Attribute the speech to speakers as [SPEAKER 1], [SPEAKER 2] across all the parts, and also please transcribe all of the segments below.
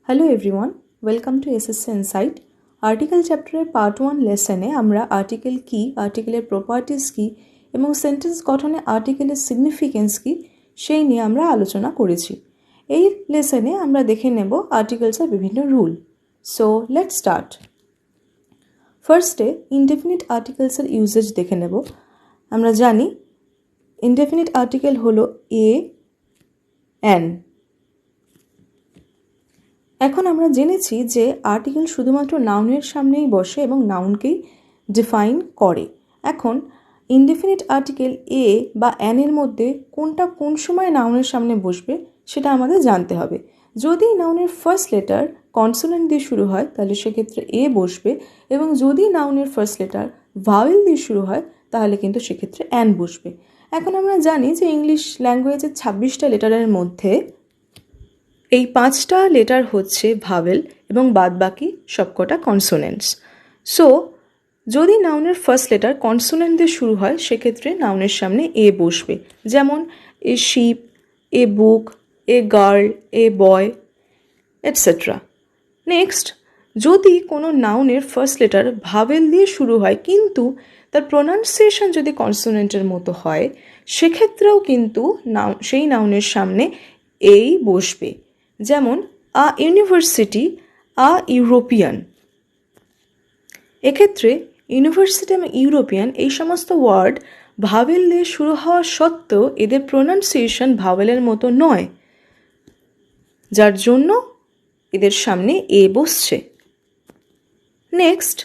[SPEAKER 1] Hello everyone, welcome to SSC Insight. Article chapter part 1 lesson এ আমরা article কি, article এর properties কি এবং sentence গঠনে article এর significance কি সেই নিয়ে আমরা আলোচনা করেছি। এই লেসনে আমরা দেখে নেব articles এর বিভিন্ন rule. So let's start. First A indefinite articles এর usage দেখে নেব। আমরা জানি indefinite article হলো a, an. এখন আমরা জেনেছি যে আর্টিকেল শুধুমাত্র নাউনের সামনেই বসে এবং নাউনকেই ডিফাইন করে। এখন ইনডেফিনিট আর্টিকেল এ বা অ্যান এর মধ্যে কোনটা কোন সময় নাউনের সামনে বসবে সেটা আমাদের জানতে হবে। যদি নাউনের ফার্স্ট লেটার কনসোনেন্ট দিয়ে শুরু হয় তাহলে সেক্ষেত্রে এ বসবে, এবং যদি নাউনের ফার্স্ট লেটার ভাওয়েল দিয়ে শুরু হয় তাহলে কিন্তু সেক্ষেত্রে অ্যান বসবে। এখন আমরা জানি যে ইংলিশ ল্যাঙ্গুয়েজের 26টা লেটারের মধ্যে এই 5টা লেটার হচ্ছে ভাওয়েল এবং বাদবাকি সবকটা কনসোনেন্টস। সো যদি নাউনের ফার্স্ট লেটার কনসোনেন্ট দিয়ে শুরু হয় সেক্ষেত্রে নাউনের সামনে এ বসবে, যেমন a ship, A book, a girl, A boy, etcetera. Next, যদি কোনো নাউনের ফার্স্ট লেটার ভাওয়েল দিয়ে শুরু হয় কিন্তু তার প্রোনাউন্সিয়েশন যদি কনসোনেন্টের মতো হয় সেক্ষেত্রেও কিন্তু সেই নাউনের সামনে এই বসবে, যেমন আ ইউনিভার্সিটি, আ ইউরোপিয়ান। এক্ষেত্রে ইউনিভার্সিটি এবং ইউরোপিয়ান এই সমস্ত ওয়ার্ড ভাওয়েল দিয়ে শুরু হওয়া সত্ত্বেও এদের প্রোনাউন্সিয়েশন ভাওয়েলের মতো নয়, যার জন্য এদের সামনে এ বসছে। নেক্সট,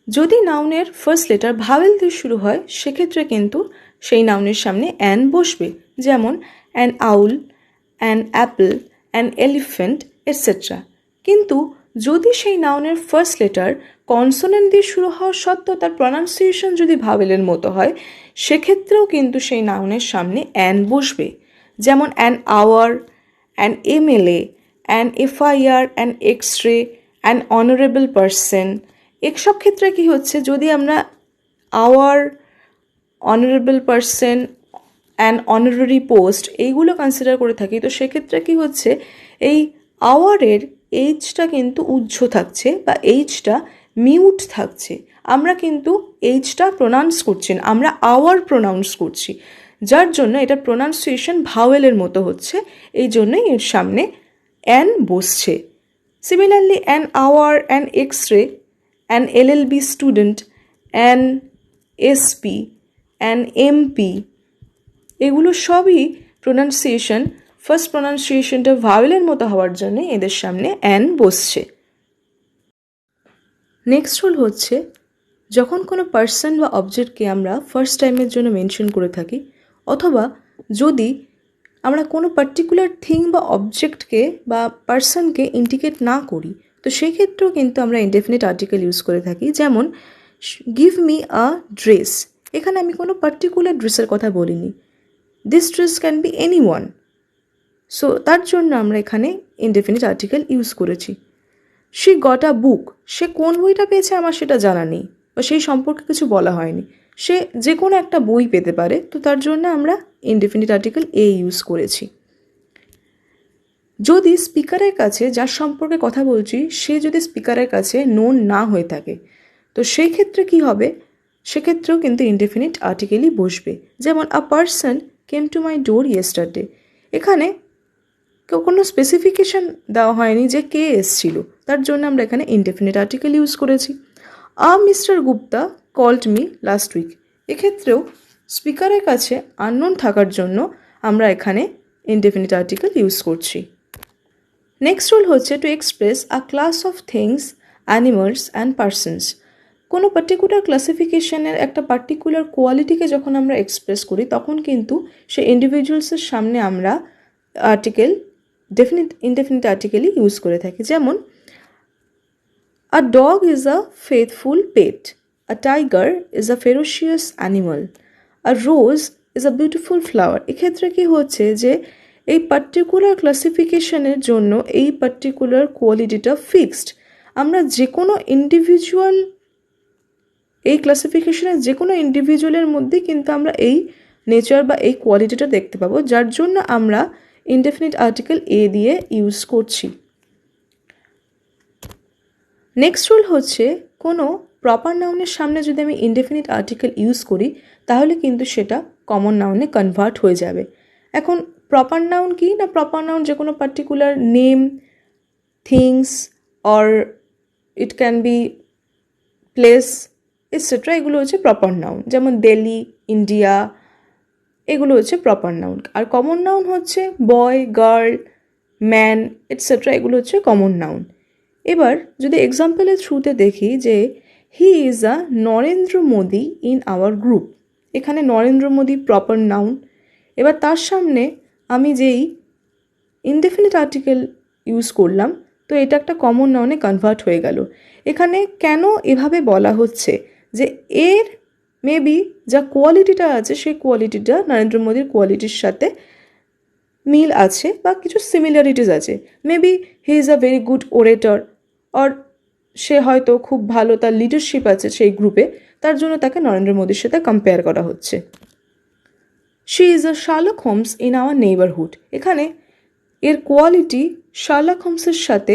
[SPEAKER 1] যদি নাউনের ফার্স্ট লেটার ভাওয়েল দিয়ে শুরু হয় সেক্ষেত্রে কিন্তু সেই নাউনের সামনে অ্যান বসবে, যেমন an owl, an apple, an elephant, etcetera. কিন্তু যদি সেই নাউনের ফার্স্ট লেটার কনসোনেন্ট দিয়ে শুরু হওয়া সত্ত্বেও তার প্রনাউন্সিয়েশন যদি ভাওয়েলের মতো হয় সেক্ষেত্রেও কিন্তু সেই নাউনের সামনে অ্যান বসবে, যেমন an hour, an MLA, an FIR, an x-ray, an honourable person. এসব ক্ষেত্রে কি হচ্ছে, যদি আমরা hour, honourable person, an honorary post এইগুলো কনসিডার করে থাকি, তো সেক্ষেত্রে কি হচ্ছে, এই আওয়ারের এইচটা কিন্তু উজ্জ্ব থাকছে বা এইচটা মিউট থাকছে। আমরা কিন্তু এইচটা প্রোনাউন্স করছি না, আমরা আওয়ার প্রোনাউন্স করছি, যার জন্য এটা প্রোনাউন্সিয়েশন ভাওয়েলের মতো হচ্ছে, এই জন্যই এর সামনে অ্যান বসছে। Similarly an hour, an x-ray, an LLB student, an SP, an MP, এগুলো সবই প্রোনাউন্সিয়েশন ফার্স্ট প্রোনাউন্সিয়েশনটা ভাওয়েলের মতো হওয়ার জন্য এদের সামনে অ্যান বসছে। নেক্সট রুল হচ্ছে, যখন কোনো পার্সন বা অবজেক্টকে আমরা ফার্স্ট টাইমের জন্য মেনশন করে থাকি, অথবা যদি আমরা কোনো পার্টিকুলার থিং বা অবজেক্টকে বা পার্সনকে ইন্ডিকেট না করি, তো সেই ক্ষেত্রেও কিন্তু আমরা ইনডেফিনিট আর্টিকেল ইউজ করে থাকি, যেমন গিভ মি আ ড্রেস। এখানে আমি কোনো পার্টিকুলার ড্রেসের কথা বলিনি, this dress can be any one. So তার জন্য আমরা এখানে ইনডেফিনিট আর্টিকেল ইউজ করেছি। শি গট আ বুক, সে কোন বইটা পেয়েছে আমার সেটা জানা নেই বা সেই সম্পর্কে কিছু বলা হয়নি, সে যে কোনো একটা বই পেতে পারে, তো তার জন্য আমরা ইনডেফিনিট আর্টিকেল এ ইউজ করেছি। যদি স্পিকারের কাছে যার সম্পর্কে কথা বলছি সে যদি স্পিকারের কাছে নোন না হয়ে থাকে, তো সেই ক্ষেত্রে কি হবে, সেক্ষেত্রেও কিন্তু ইনডেফিনিট আর্টিকেলই বসবে, যেমন a person came to my door yesterday. এখানে কোনো স্পেসিফিকেশন দেওয়া হয়নি যে কে এসছিল, তার জন্য আমরা এখানে ইনডেফিনিট আর্টিকেল ইউজ করেছি। Mister Gupta called me last week. এক্ষেত্রেও স্পিকারের কাছে আননোন থাকার জন্য আমরা এখানে ইনডেফিনিট আর্টিকেল ইউজ করছি। নেক্সট রুল হচ্ছে to express a class of things, animals and persons. কোনো পার্টিকুলার ক্লাসিফিকেশনের একটা পার্টিকুলার কোয়ালিটিকে যখন আমরা এক্সপ্রেস করি তখন কিন্তু সেই ইন্ডিভিজুয়ালসের সামনে আমরা আর্টিকেল ইনডেফিনিট আর্টিকেলই ইউজ করে থাকি, যেমন a dog is a faithful pet, a tiger is a ferocious animal, a rose is a beautiful flower. এক্ষেত্রে কি হচ্ছে যে এই পার্টিকুলার ক্লাসিফিকেশনের জন্য এই পার্টিকুলার কোয়ালিটিটা ফিক্সড। আমরা যে কোনো ইন্ডিভিজুয়াল, এই ক্লাসিফিকেশনের যে কোনো ইন্ডিভিজুয়ালের মধ্যে কিন্তু আমরা এই নেচার বা এই কোয়ালিটিটা দেখতে পাবো, যার জন্য আমরা ইনডেফিনিট আর্টিকেল এ দিয়ে ইউজ করছি। নেক্সট রুল হচ্ছে কোনো প্রপার নাউনের সামনে যদি আমি ইনডেফিনিট আর্টিকেল ইউজ করি তাহলে কিন্তু সেটা কমন নাউনে কনভার্ট হয়ে যাবে। এখন প্রপার নাউন কি না, প্রপার নাউন যে কোনো particular name, things or it can be place etcetera, এগুলো হচ্ছে প্রপার নাউন। যেমন দিল্লি, ইন্ডিয়া, এগুলো হচ্ছে প্রপার নাউন। আর কমন নাউন হচ্ছে বয়, গার্ল, ম্যান এটসেট্রা, এগুলো হচ্ছে কমন নাউন। এবার যদি এক্সাম্পলের থ্রুতে দেখি যে হি is a Narendra Modi in our group, এখানে নরেন্দ্র মোদি প্রপার নাউন। এবার তার সামনে আমি যেই ইনডেফিনিট আর্টিকেল ইউজ করলাম তো এটা একটা কমন নাউনে কনভার্ট হয়ে গেল। এখানে কেন এভাবে বলা হচ্ছে যে এর মেবি যা কোয়ালিটিটা আছে সেই কোয়ালিটিটা নরেন্দ্র মোদির কোয়ালিটির সাথে মিল আছে বা কিছু সিমিলারিটিস আছে। Maybe he is a very good orator, or সে হয়তো খুব ভালো, তার লিডারশিপ আছে সেই গ্রুপে, তার জন্য তাকে নরেন্দ্র মোদির সাথে কম্পেয়ার করা হচ্ছে। She is a Sherlock Holmes in our neighbourhood, এখানে এর কোয়ালিটি শার্লক হোমসের সাথে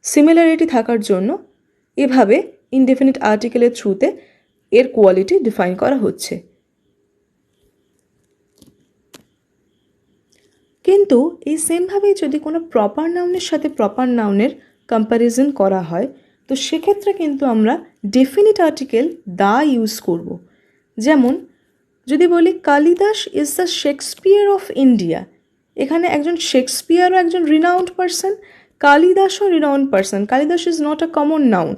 [SPEAKER 1] সিমিলারিটি থাকার জন্য এভাবে ইনডেফিনিট আর্টিকেলের থ্রুতে এর কোয়ালিটি ডিফাইন করা হচ্ছে। কিন্তু এই সেমভাবেই যদি কোনো প্রপার নাউনের সাথে প্রপার নাউনের কম্প্যারিজন করা হয় তো সেক্ষেত্রে কিন্তু আমরা ডেফিনিট আর্টিকেল দা ইউজ করব। যেমন যদি বলি Kalidas is the Shakespeare of India, এখানে একজন শেক্সপিয়ারও একজন রিনাউন্ড পারসন, কালিদাসও renowned person, Kalidas is not a common noun.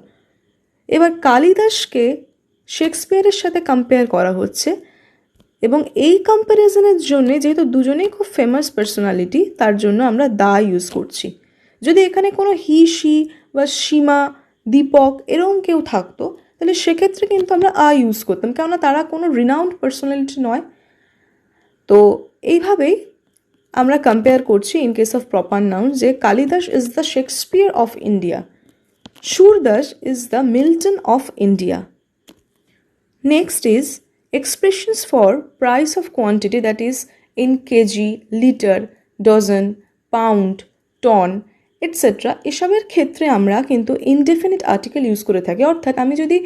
[SPEAKER 1] এবার কালিদাসকে শেক্সপিয়ারের সাথে কম্পেয়ার করা হচ্ছে এবং এই কম্প্যারিজনের জন্য যেহেতু দুজনেই খুব ফেমাস পার্সোনালিটি তার জন্য আমরা দা ইউজ করছি। যদি এখানে কোনো হি, শি বা সীমা, দীপক এরকম কেউ থাকতো তাহলে সেক্ষেত্রে কিন্তু আমরা আ ইউজ করতাম, কেননা তারা কোনো রিনাউন্ড পার্সোনালিটি নয়। তো এইভাবেই আমরা কম্পেয়ার করছি in case of proper noun যে Kalidas is the Shakespeare of India, Surdas is the Milton of India. Next is expressions for price of quantity, that is in kg, liter, dozen, pound, ton, etc. এসবের ক্ষেত্রে আমরা কিন্তু indefinite article use করে থাকি। অর্থাৎ আমি যদি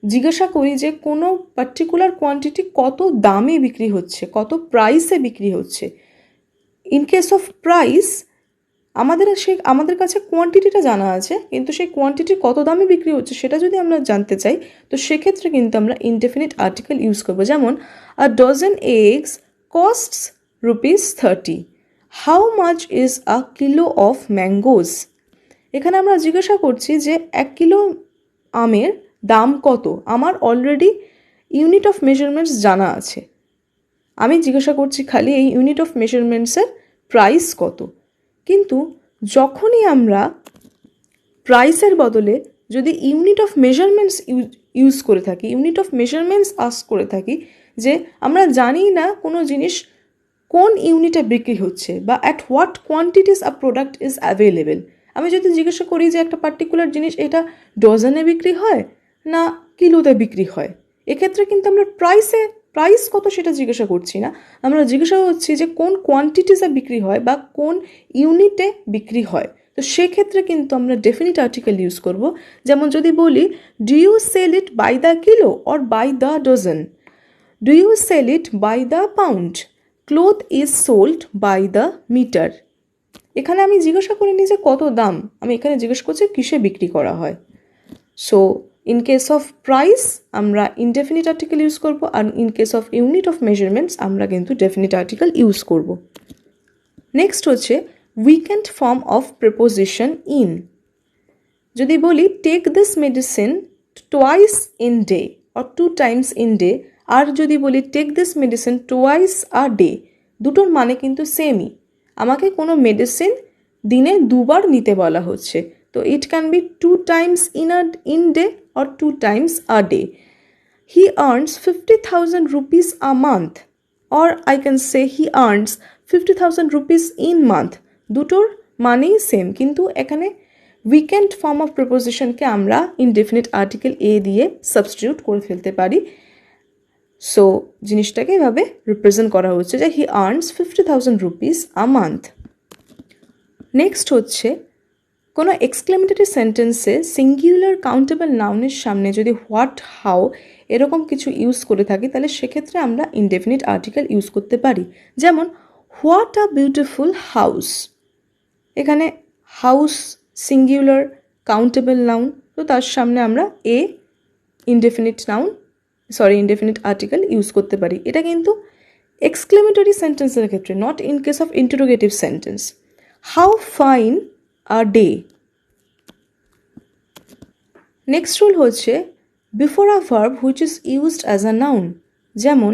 [SPEAKER 1] জিজ্ঞাসা করি যে কোনো পার্টিকুলার কোয়ান্টিটি কত দামে বিক্রি হচ্ছে, কত প্রাইসে বিক্রি হচ্ছে, ইন কেস অফ প্রাইস আমাদের কাছে কোয়ান্টিটিটা জানা আছে, কিন্তু সেই কোয়ান্টিটি কত দামে বিক্রি হচ্ছে সেটা যদি আমরা জানতে চাই তো সেক্ষেত্রে কিন্তু আমরা ইনডেফিনিট আর্টিকেল ইউজ করবো। যেমন a dozen eggs costs ₹30, how much is a kilo of mangoes, এখানে আমরা জিজ্ঞাসা করছি যে 1 কিলো আমের দাম কত। আমার অলরেডি ইউনিট অফ মেজারমেন্টস জানা আছে, আমি জিজ্ঞাসা করছি খালি এই ইউনিট অফ মেজারমেন্টসের প্রাইস কত। কিন্তু যখনই আমরা প্রাইসের বদলে যদি ইউনিট অফ মেজারমেন্টস ইউজ করে থাকি, ইউনিট অফ মেজারমেন্টস আস্ক করে থাকি, যে আমরা জানি না কোনো জিনিস কোন ইউনিটে বিক্রি হচ্ছে বা at what quantities a product is available, আমি যদি জিজ্ঞাসা করি যে একটা পার্টিকুলার জিনিস এটা ডজনে বিক্রি হয় না কিলোতে বিক্রি হয়, এক্ষেত্রে কিন্তু আমরা প্রাইস কত সেটা জিজ্ঞাসা করছি না, আমরা জিজ্ঞাসা করছি যে কোন কোয়ান্টিটিসে বিক্রি হয় বা কোন ইউনিটে বিক্রি হয়। তো সেক্ষেত্রে কিন্তু আমরা ডেফিনিট আর্টিকেল ইউজ করব। যেমন যদি বলি do you sell it by the kilo or by the dozen, do you sell it by the pound, cloth is sold by the metre, এখানে আমি জিজ্ঞাসা করিনি যে কত দাম, আমি এখানে জিজ্ঞাসা করছি কিসে বিক্রি করা হয়। So in case of price আমরা ইনডেফিনিট আর্টিকেল ইউজ করব, আর in case of unit of measurements আমরা কিন্তু ডেফিনিট আর্টিকেল ইউজ করব। নেক্সট হচ্ছে weekend form of preposition in, যদি বলি take this medicine twice in day or 2 times in day, আর যদি বলি take this medicine twice a day, দুটোর মানে কিন্তু সেমই, আমাকে কোনো মেডিসিন দিনে 2 বার নিতে বলা হচ্ছে। তো it can be 2 times in day or 2 times a day. He earns 50,000 rupees a month, or I can say he earns 50,000 rupees in month. দুটোর মানেই সেম, কিন্তু এখানে উইকেন্ড ফর্ম অফ প্রিপোজিশনকে আমরা ইনডেফিনিট আর্টিকেল এ দিয়ে substitute করে ফেলতে পারি। So জিনিসটাকে এভাবে রিপ্রেজেন্ট করা হচ্ছে যে হি earns 50,000 rupees a month. Next হচ্ছে কোনো এক্সক্লেমেটরি সেন্টেন্সে সিঙ্গুলার কাউন্টেবল নাউনের সামনে যদি হোয়াট, হাউ এরকম কিছু ইউজ করে থাকি তাহলে সেক্ষেত্রে আমরা ইনডেফিনিট আর্টিকেল ইউজ করতে পারি। যেমন হোয়াট আ বিউটিফুল হাউস, এখানে হাউস সিঙ্গুলার কাউন্টেবল নাউন, তো তার সামনে আমরা ইনডেফিনিট আর্টিকেল ইউজ করতে পারি। এটা কিন্তু এক্সক্লেমেটরি সেন্টেন্সের ক্ষেত্রে, not in case of interrogative sentence. How fine a day. Next rule হচ্ছে before a verb which is used as a noun. যেমন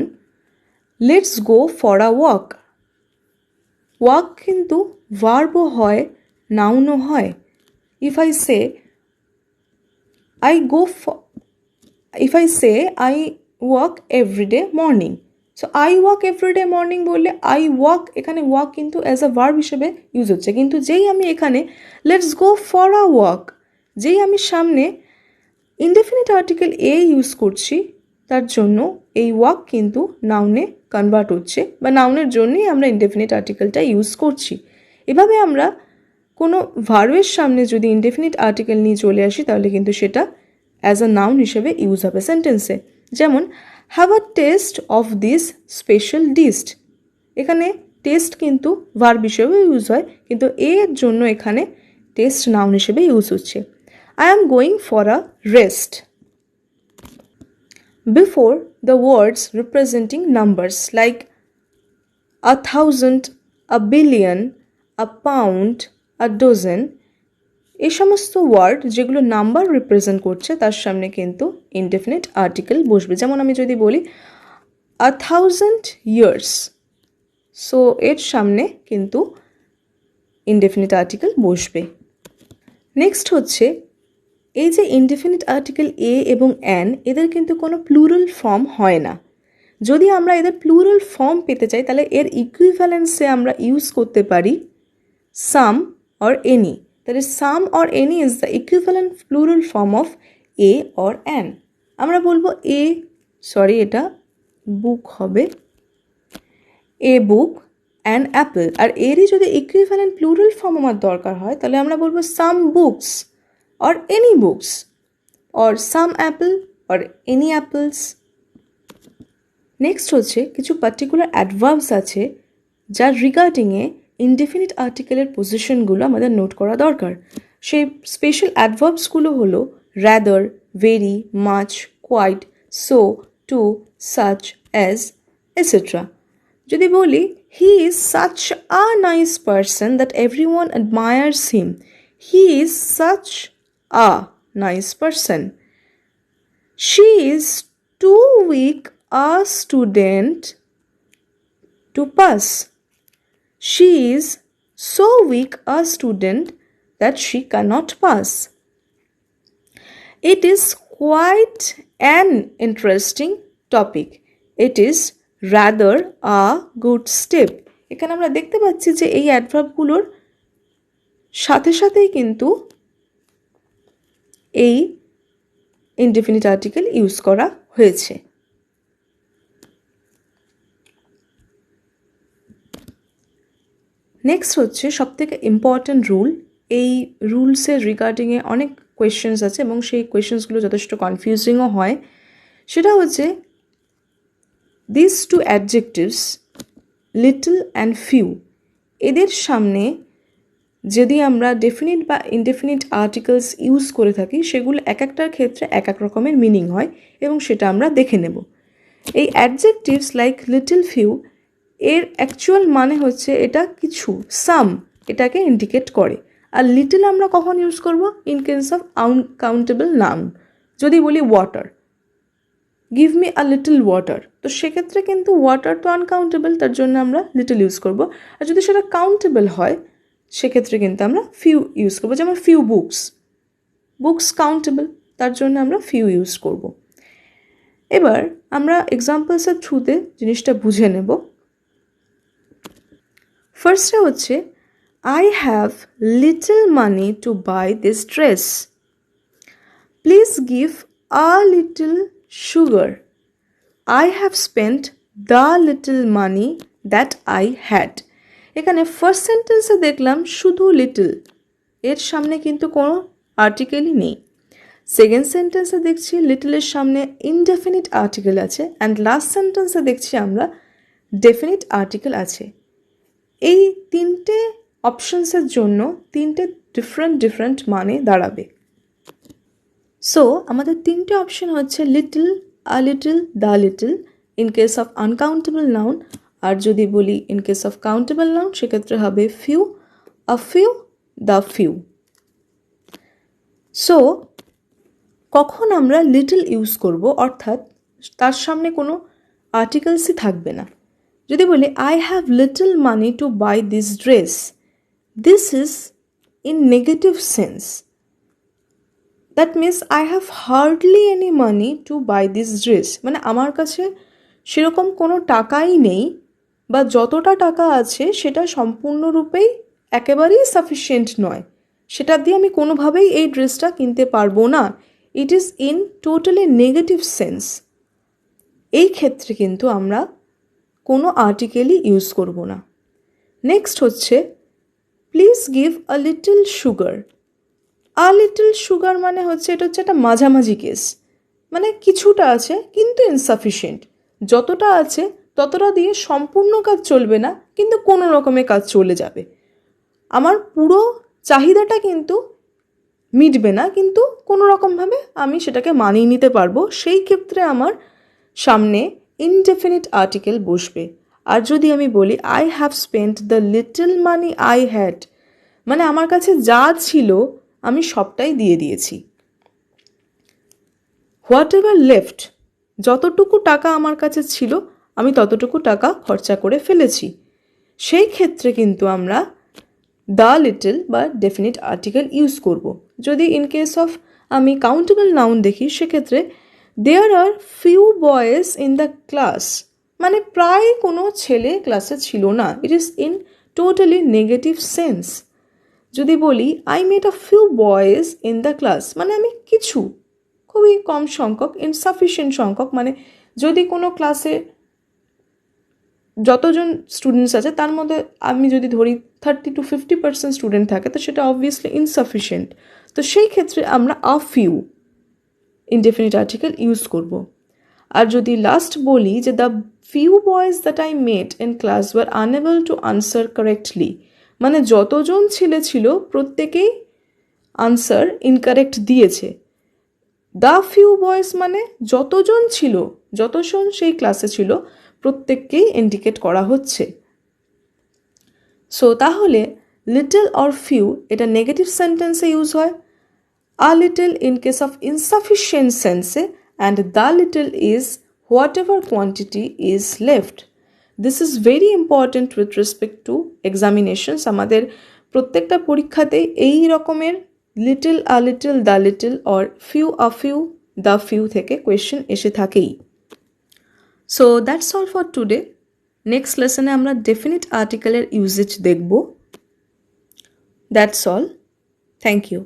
[SPEAKER 1] let's go for a walk. Walk কিন্তু ভার্বও হয়, নাউনও হয়। If I say I walk everyday morning, so I walk everyday morning বললে I walk, এখানে walk কিন্তু অ্যাজ আ ভার্ব হিসেবে ইউজ হচ্ছে। কিন্তু যেই আমি এখানে let's go for a walk, যেই আমি সামনে ইনডেফিনিট আর্টিকেল ইউজ করছি, তার জন্য এই ওয়াক কিন্তু নাউনে কনভার্ট হচ্ছে, বা নাউনের জন্যই আমরা ইনডেফিনিট আর্টিকেলটা ইউজ করছি। এভাবে আমরা কোনো ভার্বের সামনে যদি ইনডেফিনিট আর্টিকেল নিয়ে চলে আসি তাহলে কিন্তু সেটা অ্যাজ আ নাউন হিসেবে ইউজ হবে সেন্টেন্সে। যেমন have a test of this special dish. এখানে টেস্ট কিন্তু ভার্ব হিসেবে ইউজ হয়, কিন্তু এর জন্য এখানে টেস্ট নাউন হিসেবে ইউজ হচ্ছে। I am going for a rest. Before the words representing numbers like 1,000, a billion, a pound, a dozen, এই সমস্ত ওয়ার্ড যেগুলো নাম্বার রিপ্রেজেন্ট করছে তার সামনে কিন্তু ইনডেফিনিট আর্টিকেল বসবে। যেমন আমি যদি বলি 1,000 years, সো এর সামনে কিন্তু ইনডেফিনিট আর্টিকেল বসবে। নেক্সট হচ্ছে এই যে ইনডেফিনিট আর্টিকেল এবং অ্যান, এদের কিন্তু কোনো প্লুরাল ফর্ম হয় না। যদি আমরা এদের প্লুরাল ফর্ম পেতে চাই তাহলে এর ইকুইভ্যালেন্সে আমরা ইউজ করতে পারি সাম অর এনি। তাহলে some or any is the equivalent plural form of or an. আমরা বলবো এটা বুক হবে, এ বুক অ্যান অ্যাপেল। আর এরই যদি ইকুইভ্যালেন্ট প্লুরাল ফর্ম আমার দরকার হয় তাহলে আমরা বলবো some books or any books, or some apple or any apples. Next হচ্ছে কিছু পার্টিকুলার অ্যাডভার্বস আছে যার রিগার্ডিংয়ে ইনডেফিনিট আর্টিকেলের পজিশনগুলো আমাদের নোট করা দরকার। সেই স্পেশাল অ্যাডভার্বসগুলো হলো rather, very, much, quite, so, too, such, as, etcetera. যদি বলি he is such a nice person that everyone admires him, he is such a nice person. She is too weak a student to pass. She is so weak a student that she cannot pass. It is quite an interesting topic. It is rather a good step. এখানে আমরা দেখতে পাচ্ছি যে এই অ্যাডভার্বগুলোর সাথে সাথেই কিন্তু এই ইনডেফিনিট আর্টিকেল ইউজ করা হয়েছে। নেক্সট হচ্ছে সবথেকে ইম্পর্ট্যান্ট রুল। এই রুলসের রিগার্ডিংয়ে অনেক কোয়েশ্চেন্স আছে এবং সেই কোয়েশ্চেন্সগুলো যথেষ্ট কনফিউজিংও হয়। সেটা হচ্ছে this two adjectives little and few, এদের সামনে যদি আমরা ডেফিনিট বা ইনডেফিনিট আর্টিকেলস ইউজ করে থাকি সেগুলো এক একটার ক্ষেত্রে এক এক রকমের মিনিং হয় এবং সেটা আমরা দেখে নেব। এই অ্যাডজেক্টিভস লাইক লিটল ফিউ এর অ্যাকচুয়াল মানে হচ্ছে এটা কিছু, সাম, এটাকে ইন্ডিকেট করে। আর লিটল আমরা কখন ইউজ করব? In case of countable noun. যদি বলি water, give me a little water, তো সেক্ষেত্রে কিন্তু ওয়াটার তো আনকাউন্টেবল, তার জন্য আমরা লিটল ইউজ করব। আর যদি সেটা কাউন্টেবল হয় সেক্ষেত্রে কিন্তু আমরা ফিউ ইউজ করবো। যেমন ফিউ বুকস কাউন্টেবল, তার জন্য আমরা ফিউ ইউজ করব। এবার আমরা এক্সাম্পলসের থ্রুতে জিনিসটা বুঝে নেব। ফার্স্টে হচ্ছে I have little money to buy this dress, please give a little sugar, I have spent the little money that I had. এখানে ফার্স্ট সেন্টেন্সে দেখলাম শুধু লিটল, এর সামনে কিন্তু কোনো আর্টিকেলই নেই। সেকেন্ড সেন্টেন্সে দেখছি লিটলের সামনে ইনডেফিনিট আর্টিকেল আছে, অ্যান্ড লাস্ট সেন্টেন্সে দেখছি আমরা ডেফিনিট আর্টিকেল আছে। এই তিনটে অপশনসের জন্য তিনটে ডিফারেন্ট মানে দাঁড়াবে। সো আমাদের তিনটে অপশন হচ্ছে little, a little, the little in case of uncountable noun, আর যদি বলি in case of countable noun সেক্ষেত্রে হবে few, a few, the few. So কখন আমরা লিটল ইউজ করব, অর্থাৎ তার সামনে কোনো আর্টিকেলসই থাকবে না। যদি বলি I have little money to buy this dress, this is in negative sense. That means I have hardly any money to buy this dress, মানে আমার কাছে সেরকম কোনো টাকাই নেই, বা যতটা টাকা আছে সেটা সম্পূর্ণরূপেই একেবারেই সাফিসিয়েন্ট নয়, সেটা দিয়ে আমি কোনোভাবেই এই ড্রেসটা কিনতে পারবো না। It is in totally negative sense. এই ক্ষেত্রে কিন্তু আমরা কোনো আর্টিকেলই ইউজ করব না। নেক্সট হচ্ছে please give a little sugar. A little sugar মানে হচ্ছে এটা হচ্ছে একটা মাঝামাঝি কেস, মানে কিছুটা আছে কিন্তু ইনসাফিসিয়েন্ট। যতটা আছে ততটা দিয়ে সম্পূর্ণ কাজ চলবে না, কিন্তু কোনো রকমের কাজ চলে যাবে। আমার পুরো চাহিদাটা কিন্তু মিটবে না, কিন্তু কোনো রকমভাবে আমি সেটাকে মানিয়ে নিতে পারবো। সেই ক্ষেত্রে আমার সামনে ইনডেফিনিট আর্টিকেল বসবে। আর যদি আমি বলি I have spent the little money I had, মানে আমার কাছে যা ছিল আমি সবটাই দিয়ে দিয়েছি। হোয়াট এভার লেফট, যতটুকু টাকা আমার কাছে ছিল আমি ততটুকু টাকা খরচা করে ফেলেছি। সেই ক্ষেত্রে কিন্তু আমরা দ্য লিটল বা ডেফিনিট আর্টিকেল ইউজ করব। যদি ইন কেস অফ আমি কাউন্টেবল নাউন দেখি সেক্ষেত্রে there are few boys in the class, মানে প্রায় কোনো ছেলে ক্লাসে ছিল না। It is in totally negative sense. যদি বলি I met a few boys in the class, মানে আমি কিছু খুবই কম সংখ্যক, ইনসাফিসিয়েন্ট সংখ্যক, মানে যদি কোনো ক্লাসে যতজন স্টুডেন্টস আছে তার মধ্যে আমি যদি ধরি 30 to 50% স্টুডেন্ট থাকে, তো সেটা অবভিয়াসলি ইনসাফিসিয়েন্ট। তো সেই ক্ষেত্রে আমরা a few indefinite article use করব। আর যদি লাস্ট বলি যে the few boys that I met in class war unable to answer correctly, মানে যতজন ছেলে ছিল প্রত্যেকেই আনসার ইনকারেক্ট দিয়েছে। দ্য ফিউ বয়েজ মানে যতজন ছিল, যতজন সেই ক্লাসে ছিল প্রত্যেককেই ইন্ডিকেট করা হচ্ছে। সো তাহলে লিটল অর ফিউ এটা নেগেটিভ সেন্টেন্সে ইউজ হয়, a little in case of insufficient সেন্সে, and the little is whatever quantity is left. This is very important with respect to examinations. আমাদের প্রত্যেকটা পরীক্ষাতে এই রকমের little, a little, the little or few, a few, the few থেকে question এসে থাকেই। So that's all for today. Next লেসনে আমরা ডেফিনিট আর্টিকেলের ইউজেজ দেখব। That's all. Thank you.